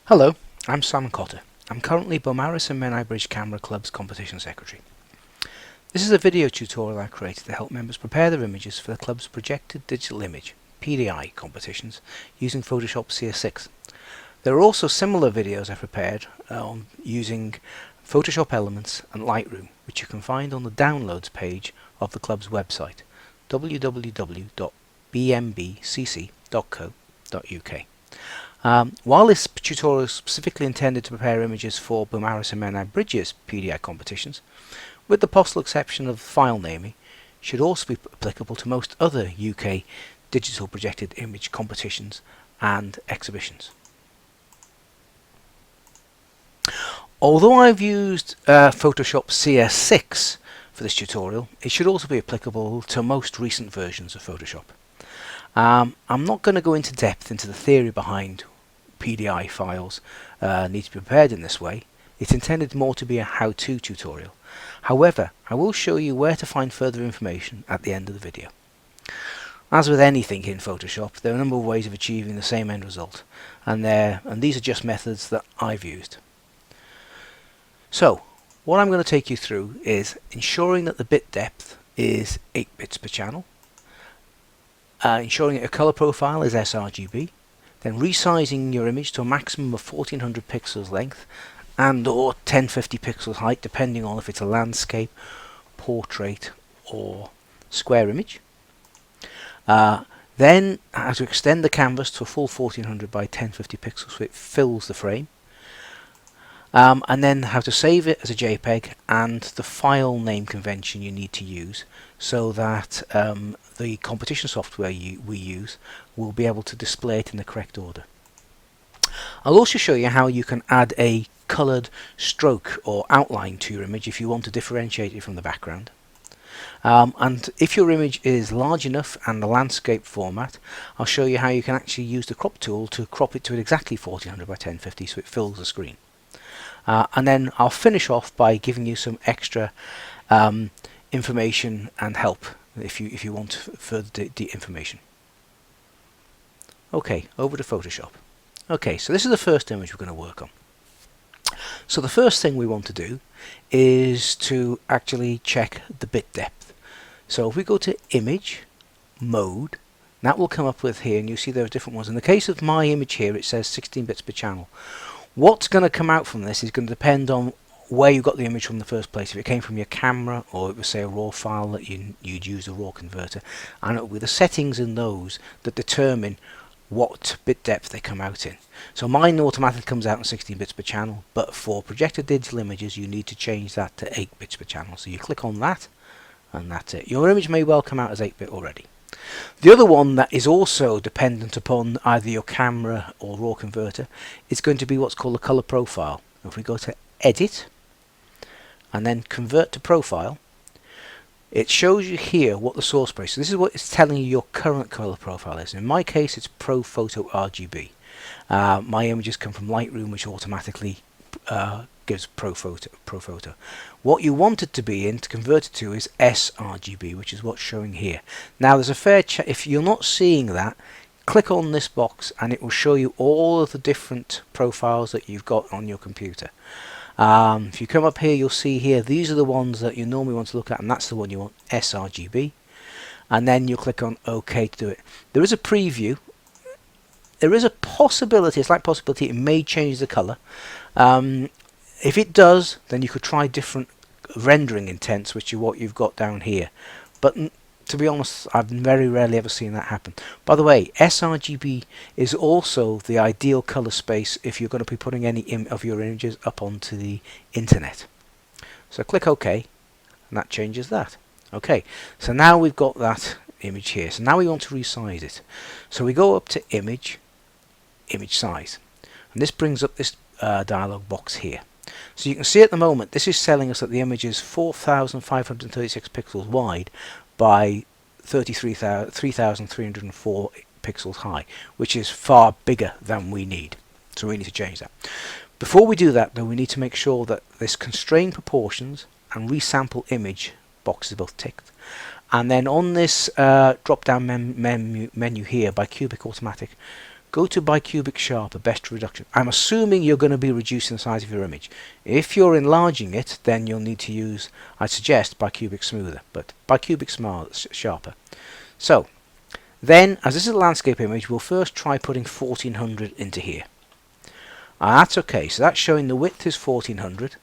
Hello, I'm Simon Cotter. I'm currently Beaumaris and Menai Bridge Camera Club's Competition Secretary. This is a video tutorial I created to help members prepare their images for the club's Projected Digital Image (PDI) competitions using Photoshop CS6. There are also similar videos I prepared using Photoshop Elements and Lightroom, which you can find on the Downloads page of the club's website, www.bmbcc.co.uk. While this tutorial is specifically intended to prepare images for Beaumaris and Menai Bridges PDI competitions, with the possible exception of file naming, should also be applicable to most other UK digital projected image competitions and exhibitions. Although I've used Photoshop CS6 for this tutorial, it should also be applicable to most recent versions of Photoshop. I'm not going to go into depth into the theory behind PDI files need to be prepared in this way. It's intended more to be a how-to tutorial. However, I will show you where to find further information at the end of the video. As with anything in Photoshop, there are a number of ways of achieving the same end result, and these are just methods that I've used. So, what I'm going to take you through is ensuring that the bit depth is 8 bits per channel, ensuring that your color profile is sRGB, then resizing your image to a maximum of 1400 pixels length and or 1050 pixels height, depending on if it's a landscape, portrait or square image. Then how to extend the canvas to a full 1400 by 1050 pixels so it fills the frame. And then how to save it as a JPEG and the file name convention you need to use so that the competition software we use will be able to display it in the correct order. I'll also show you how you can add a coloured stroke or outline to your image if you want to differentiate it from the background. And if your image is large enough and the landscape format, I'll show you how you can actually use the crop tool to crop it to exactly 1400 by 1050 so it fills the screen. And then I'll finish off by giving you some extra information and help if you want further information. Okay, over to Photoshop. Okay, so this is the first image we're going to work on. So the first thing we want to do is to actually check the bit depth. So if we go to Image, Mode, that will come up with here, and you see there are different ones. In the case of my image here, it says 16 bits per channel. What's going to come out from this is going to depend on where you got the image from in the first place. If it came from your camera, or it was say a raw file that you'd use a raw converter, and it will be the settings in those that determine what bit depth they come out in. So mine automatically comes out in 16 bits per channel, but for projected digital images you need to change that to 8 bits per channel. So you click on that and that's it. Your image may well come out as 8-bit already. The other one that is also dependent upon either your camera or raw converter is going to be what's called a color profile. If we go to Edit and then Convert to Profile, it shows you here what the source space. So this is what it's telling you your current color profile is. In my case, it's Pro Photo RGB. My images come from Lightroom, which automatically gives Pro Photo. What you want it to be in to convert it to is sRGB, which is what's showing here. Now there's a fair chance, if you're not seeing that, click on this box and it will show you all of the different profiles that you've got on your computer. If you come up here, you'll see here these are the ones that you normally want to look at, and that's the one you want, sRGB, and then you click on OK to do it. There is a preview. There is a possibility, a slight possibility it may change the color. If it does, then you could try different rendering intents, which is what you've got down here, but to be honest, I've very rarely ever seen that happen. By the way, sRGB is also the ideal color space if you're going to be putting any of your images up onto the internet. So click OK, and that changes that. Okay, so now we've got that image here. So now we want to resize it. So we go up to Image, Image Size, and this brings up this dialog box here. So you can see at the moment this is telling us that the image is 4,536 pixels wide by 3,304 pixels high, which is far bigger than we need. So we need to change that. Before we do that though, we need to make sure that this constrain proportions and resample image box is both ticked. And then on this drop down menu here by Cubic Automatic, go to bicubic sharper, best reduction. I'm assuming you're going to be reducing the size of your image. If you're enlarging it, then you'll need to use, I suggest, bicubic smoother, but bicubic sharper. So then, as this is a landscape image, we'll first try putting 1400 into here. That's okay, so that's showing the width is 1400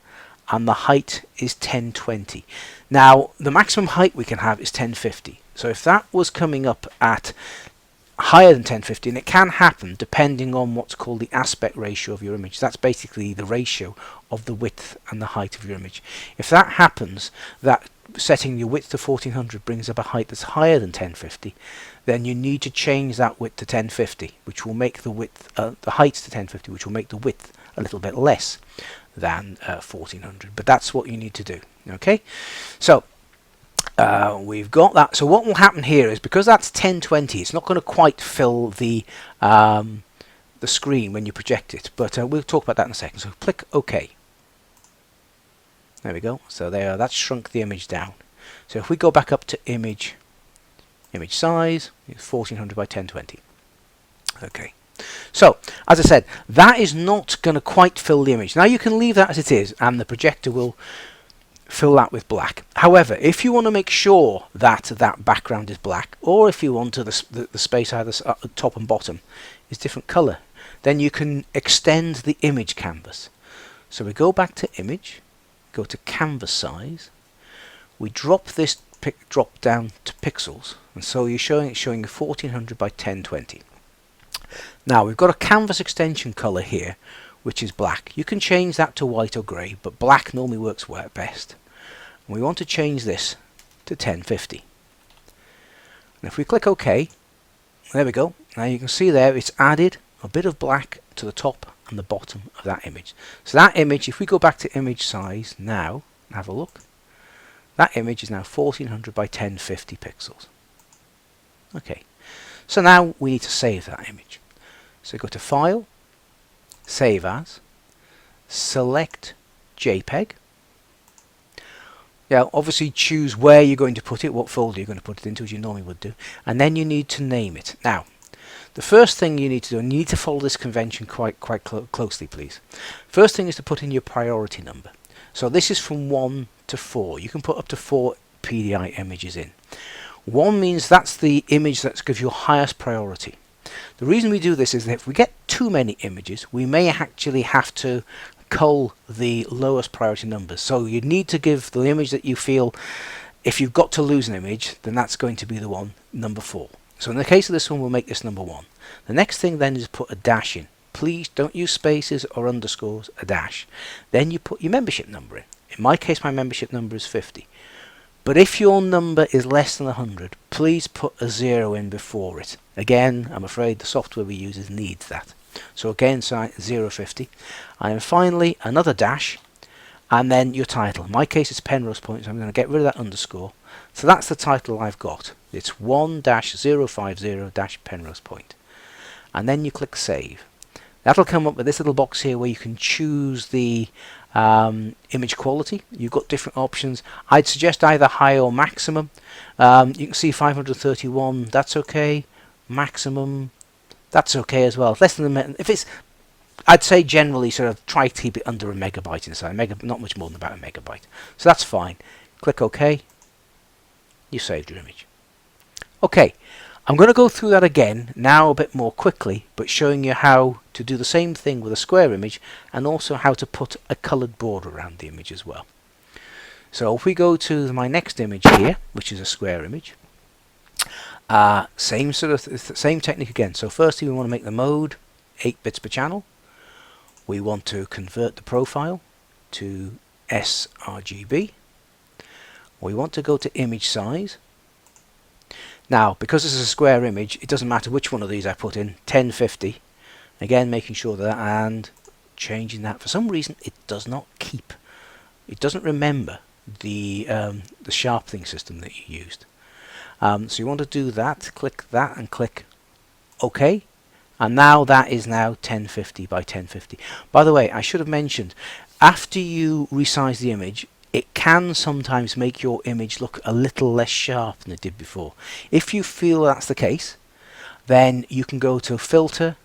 and the height is 1020. Now the maximum height we can have is 1050, so if that was coming up at higher than 1050, and it can happen depending on what's called the aspect ratio of your image. That's basically the ratio of the width and the height of your image. If that happens, that setting your width to 1400 brings up a height that's higher than 1050, then you need to change that width to 1050, which will make the width, the height to 1050, which will make the width a little bit less than 1400. But that's what you need to do. Okay, so we've got that. So what will happen here is, because that's 1020, it's not going to quite fill the screen when you project it, but we'll talk about that in a second. So click OK. There we go. So there, that's shrunk the image down. So if we go back up to image size, it's 1400 by 1020. Okay. So as I said, that is not going to quite fill the image. Now you can leave that as it is, and the projector will fill that with black. However, if you want to make sure that that background is black, or if you want to the space either top and bottom is different color, then you can extend the image canvas. So we go back to image, go to canvas size, we drop this drop down to pixels, and so you're showing 1400 by 1020. Now we've got a canvas extension color here, which is black. You can change that to white or grey, but black normally works best. And we want to change this to 1050. And if we click OK, there we go. Now you can see there it's added a bit of black to the top and the bottom of that image. So that image, if we go back to image size now and have a look, that image is now 1400 by 1050 pixels. Okay, so now we need to save that image. So go to File, Save As, select JPEG. Now obviously choose where you're going to put it, what folder you're going to put it into, as you normally would do, and then you need to name it. Now the first thing you need to do, and you need to follow this convention quite closely please. First thing is to put in your priority number. So this is from 1 to 4. You can put up to 4 PDI images in. 1 means that's the image that's gives you highest priority. The reason we do this is that if we get too many images, we may actually have to cull the lowest priority numbers. So you need to give the image that you feel, if you've got to lose an image, then that's going to be the one, number 4. So in the case of this one, we'll make this number 1. The next thing then is put a dash in. Please don't use spaces or underscores, a dash. Then you put your membership number in. In my case, my membership number is 50. But if your number is less than 100, please put a 0 in before it. Again, I'm afraid the software we use needs that. So again, 050. And then finally, another dash, and then your title. In my case, it's Penrose Point, so I'm going to get rid of that underscore. So that's the title I've got. It's 1-050-Penrose Point. And then you click Save. That'll come up with this little box here where you can choose the image quality. You've got different options. I'd suggest either high or maximum. You can see 531, that's okay. Maximum, that's okay as well. Less than if it's, I'd say generally sort of try to keep it under a megabyte inside. Not much more than about a megabyte. So that's fine. Click OK. You saved your image. Okay. I'm going to go through that again now a bit more quickly, but showing you how to do the same thing with a square image, and also how to put a coloured border around the image as well. So if we go to my next image here, which is a square image, same technique again. So firstly we want to make the mode 8 bits per channel. We want to convert the profile to sRGB. We want to go to image size. Now, because this is a square image, it doesn't matter which one of these I put in. 1050. Again, making sure that, and changing that. For some reason, it does not keep. It doesn't remember the sharpening system that you used. So you want to do that. Click that and click OK. And now that is now 1050 by 1050. By the way, I should have mentioned, after you resize the image, it can sometimes make your image look a little less sharp than it did before. If you feel that's the case, then you can go to Filter,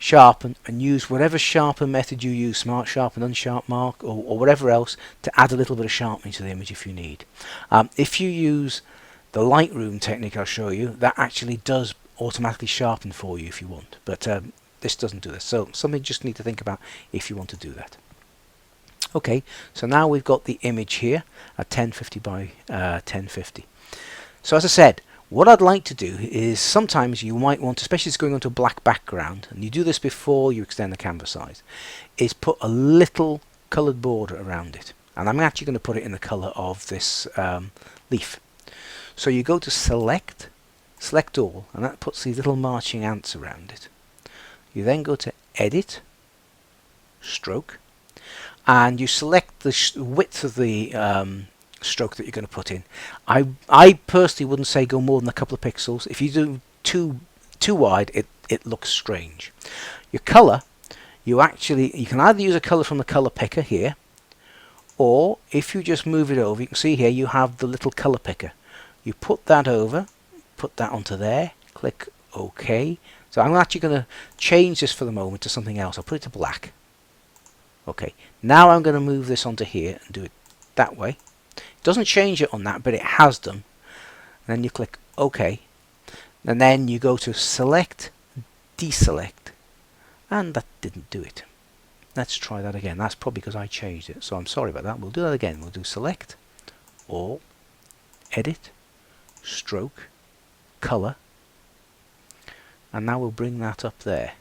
sharpen, and use whatever sharpen method you use, smart sharpen, unsharp mark, or whatever else, to add a little bit of sharpening to the image if you need. If you use the Lightroom technique I'll show you, that actually does automatically sharpen for you if you want, but this doesn't do this, so something you just need to think about if you want to do that. Okay, so now we've got the image here at 1050 by 1050. So as I said, what I'd like to do is sometimes you might want, especially if it's going onto a black background, and you do this before you extend the canvas size, is put a little coloured border around it. And I'm actually going to put it in the colour of this leaf. So you go to select all, and that puts these little marching ants around it. You then go to edit, stroke, and you select the width of the stroke that you're going to put in. I personally wouldn't say go more than a couple of pixels. If you do too wide, it looks strange. Your color, you can either use a color from the color picker here, or if you just move it over, you can see here you have the little color picker. You put that over, put that onto there, click OK. So I'm actually going to change this for the moment to something else. I'll put it to black. Okay, now I'm going to move this onto here and do it that way. Doesn't change it on that, but it has them. And then you click OK, and then you go to select, deselect, and that didn't do it. Let's try that again. That's probably because I changed it, so I'm sorry about that. We'll do that again. We'll do select, all, edit, stroke, color, and now we'll bring that up there.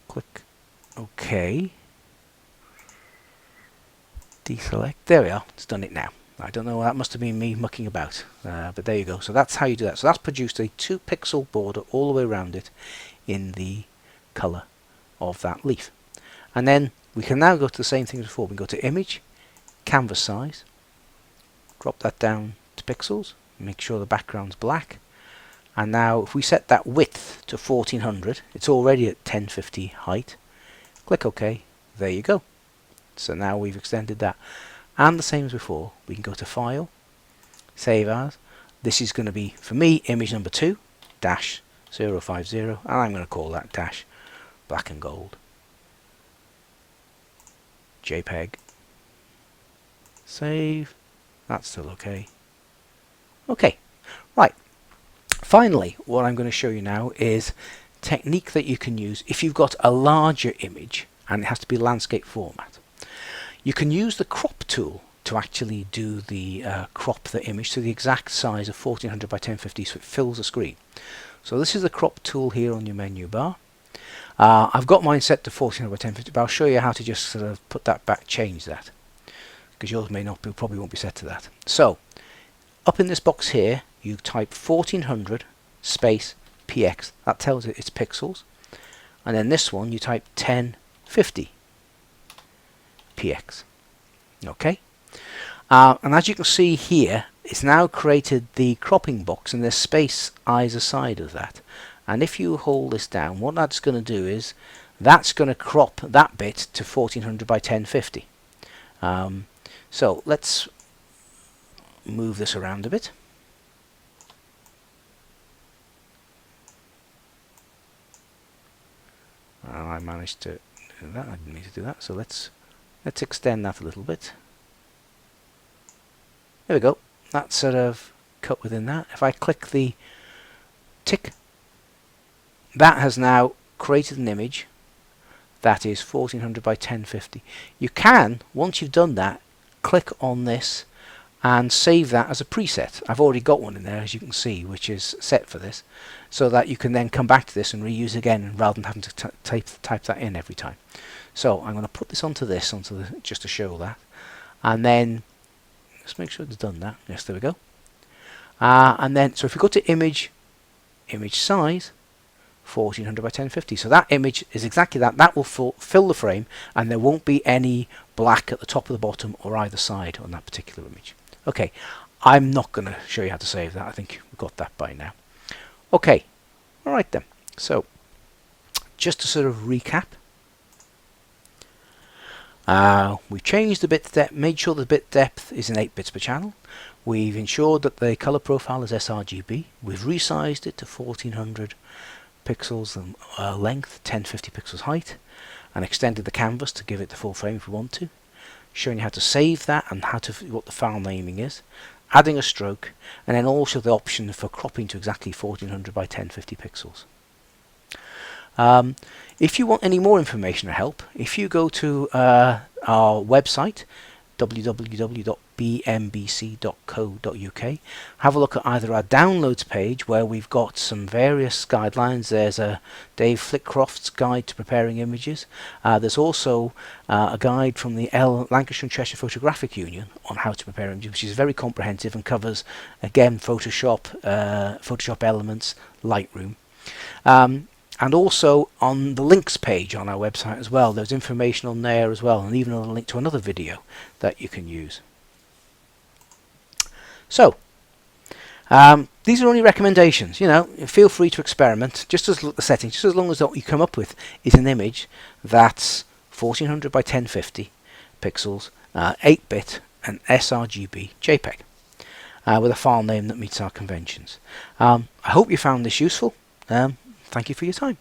Click OK. Deselect. There we are. It's done it now. I don't know. That must have been me mucking about. But there you go. So that's how you do that. So that's produced a 2-pixel border all the way around it in the colour of that leaf. And then we can now go to the same thing as before. We can go to Image, Canvas Size, drop that down to pixels, make sure the background's black. And now if we set that width to 1400, it's already at 1050 height. Click OK. There you go. So now we've extended that. And the same as before, we can go to File, Save As. This is going to be, for me, image number 2, -050, and I'm going to call that dash black and gold. JPEG. Save. That's still okay. Okay, right. Finally, what I'm going to show you now is technique that you can use if you've got a larger image and it has to be landscape format. You can use the crop tool to actually do the crop the image to the exact size of 1400 by 1050 so it fills the screen. So this is the crop tool here on your menu bar. I've got mine set to 1400 by 1050, but I'll show you how to just sort of put that back, change that, because yours may not be, probably won't be set to that. So up in this box here, you type 1400 space px. That tells it it's pixels. And then this one, you type 1050 px. Okay. And as you can see here, it's now created the cropping box, and there's space either side of that. And if you hold this down, what that's going to do is that's going to crop that bit to 1400 by 1050. So let's move this around a bit. I managed to do that. I didn't need to do that. So let's extend that a little bit. There we go. That's sort of cut within that. If I click the tick, that has now created an image that is 1400 by 1050. You can, once you've done that, click on this and save that as a preset. I've already got one in there, as you can see, which is set for this, so that you can then come back to this and reuse again rather than having to type that in every time. So I'm going to put this onto this, just to show that, and then let's make sure it's done that. Yes, there we go. And then, so if we go to image size, 1400 by 1050. So that image is exactly that. That will fill the frame, and there won't be any black at the top or the bottom or either side on that particular image. Okay, I'm not going to show you how to save that. I think we've got that by now. Okay, all right then. So just to sort of recap, we've changed the bit depth, made sure the bit depth is in 8 bits per channel. We've ensured that the color profile is sRGB. We've resized it to 1400 pixels length, 1050 pixels height, and extended the canvas to give it the full frame if we want to, showing you how to save that and what the file naming is, adding a stroke, and then also the option for cropping to exactly 1400 by 1050 pixels. If you want any more information or help, if you go to our website, www.bmbc.co.uk, have a look at either our downloads page where we've got some various guidelines. There's a Dave Flitcroft's guide to preparing images. There's also a guide from the Lancashire and Cheshire Photographic Union on how to prepare images, which is very comprehensive and covers, again, Photoshop Elements, Lightroom. And also on the links page on our website as well, there's information on there as well, and even a link to another video that you can use. So, these are only recommendations. You know, feel free to experiment. Just as the settings, just as long as what you come up with is an image that's 1400 by 1050 pixels, 8-bit, and sRGB JPEG, with a file name that meets our conventions. I hope you found this useful. Thank you for your time.